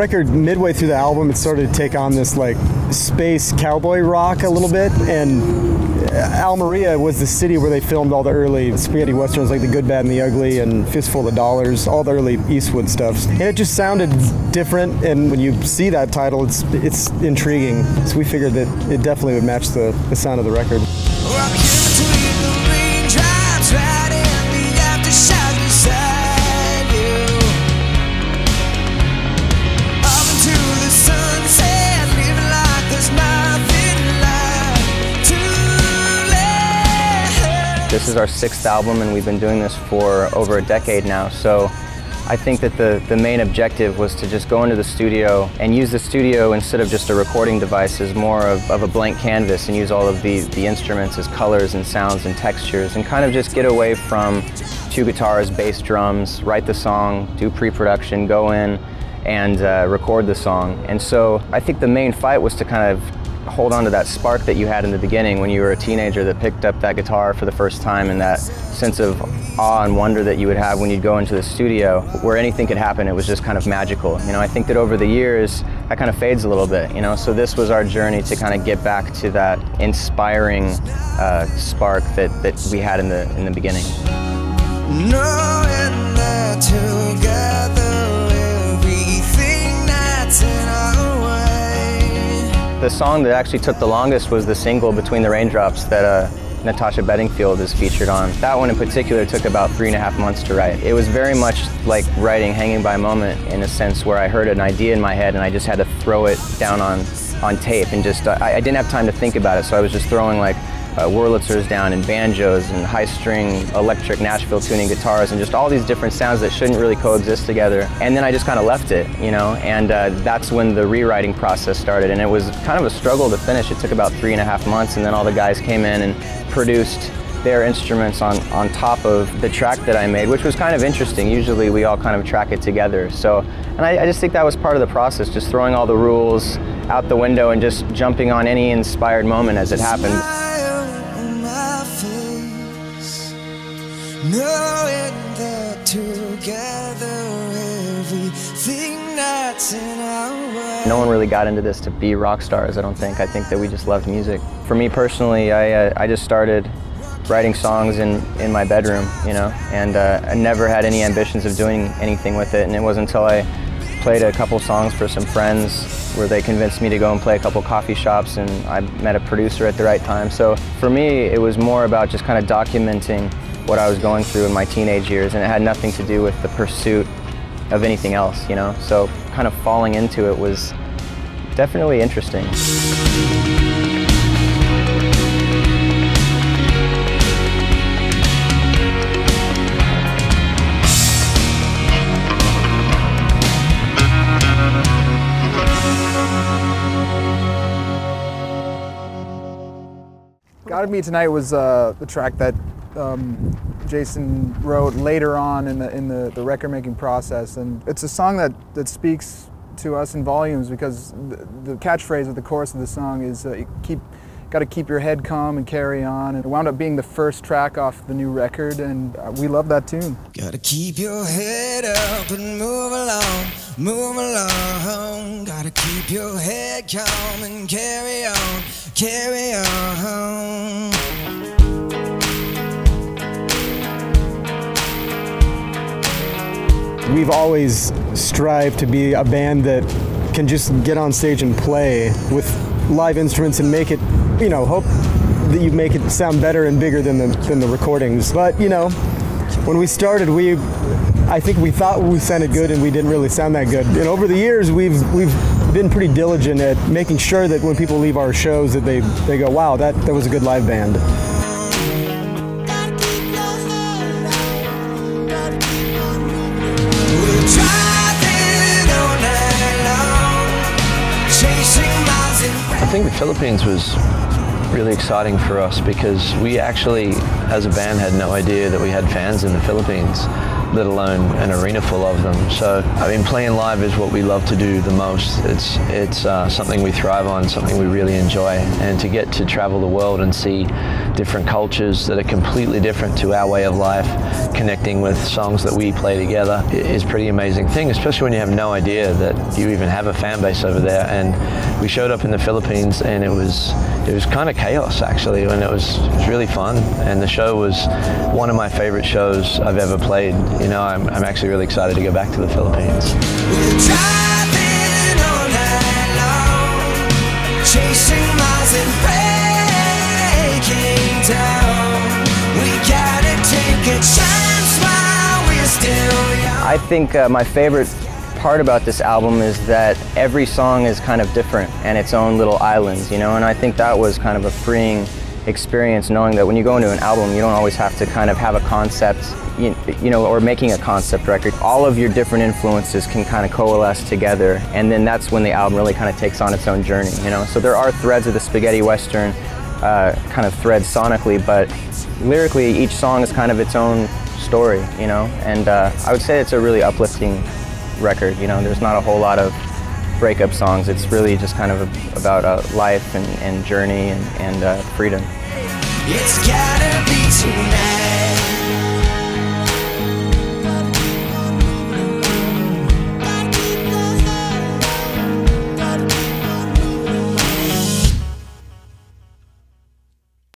record, midway through the album, it started to take on this like space cowboy rock a little bit, and Almeria was the city where they filmed all the early spaghetti westerns like The Good, Bad, and the Ugly and Fistful of Dollars, all the early Eastwood stuff. And it just sounded different, and when you see that title, it's intriguing. So we figured that it definitely would match the sound of the record. This is our 6th album, and we've been doing this for over a decade now, so I think that the main objective was to just go into the studio and use the studio instead of just a recording device as more of a blank canvas, and use all of the instruments as colors and sounds and textures, and kind of just get away from 2 guitars, bass, drums, write the song, do pre-production, go in and record the song. And so I think the main fight was to kind of hold on to that spark that you had in the beginning when you were a teenager that picked up that guitar for the first time, and that sense of awe and wonder that you would have when you'd go into the studio where anything could happen. It was just kind of magical. You know, I think that over the years that kind of fades a little bit, you know, so this was our journey to kind of get back to that inspiring spark that we had in the beginning. Knowing that together everything that's in our way. The song that actually took the longest was the single Between the Raindrops that Natasha Bedingfield is featured on. That one in particular took about 3.5 months to write. It was very much like writing Hanging by a Moment, in a sense where I heard an idea in my head and I just had to throw it down on tape, and just I didn't have time to think about it, so I was just throwing like Wurlitzers down and banjos and high-string electric Nashville tuning guitars and just all these different sounds that shouldn't really coexist together. And then I just kind of left it, you know, and that's when the rewriting process started, and it was kind of a struggle to finish. It took about 3.5 months, and then all the guys came in and produced their instruments on top of the track that I made, which was kind of interesting. Usually we all kind of track it together. So, and I just think that was part of the process, just throwing all the rules out the window and just jumping on any inspired moment as it happened. Knowing that together everything that's in our way. No one really got into this to be rock stars, I don't think. I think that we just loved music. For me personally, I just started writing songs in my bedroom, you know, and I never had any ambitions of doing anything with it. And it wasn't until I played a couple songs for some friends where they convinced me to go and play a couple coffee shops, and I met a producer at the right time. So for me, it was more about just kind of documenting what I was going through in my teenage years, and it had nothing to do with the pursuit of anything else, you know? So kind of falling into it was definitely interesting. Gotta Be Tonight was the track that Jason wrote later on in the record-making process, and it's a song that speaks to us in volumes, because the catchphrase of the chorus of the song is got to keep your head calm and carry on. And it wound up being the first track off the new record, and we love that tune. Gotta keep your head up and move along, move along. Gotta keep your head calm and carry on, carry on. We've always strived to be a band that can just get on stage and play with live instruments and make it, you know, hope that you make it sound better and bigger than the recordings. But, you know, when we started, I think we thought we sounded good, and we didn't really sound that good. And over the years, we've been pretty diligent at making sure that when people leave our shows that they go, wow, that was a good live band. I think the Philippines was really exciting for us, because we actually, as a band, had no idea that we had fans in the Philippines. let alone an arena full of them. So, I mean, playing live is what we love to do the most. It's something we thrive on, something we really enjoy. And to get to travel the world and see different cultures that are completely different to our way of life, connecting with songs that we play together is a pretty amazing thing, especially when you have no idea that you even have a fan base over there. And we showed up in the Philippines, and it was kind of chaos actually, and it was really fun. And the show was one of my favorite shows I've ever played. You know, I'm actually really excited to go back to the Philippines. We're driving all night long, chasing miles and breaking down. We gotta take a chance while we're still young. I think my favorite part about this album is that every song is kind of different and its own little islands, you know, and I think that was kind of a freeing experience, knowing that when you go into an album, you don't always have to kind of have a concept, you know, or making a concept record. All of your different influences can kind of coalesce together, and then that's when the album really kind of takes on its own journey, you know. So there are threads of the spaghetti western kind of threads sonically, but lyrically each song is kind of its own story, you know, and I would say it's a really uplifting record. You know, there's not a whole lot of breakup songs. It's really just kind of about life and journey and freedom. It's gotta be tonight.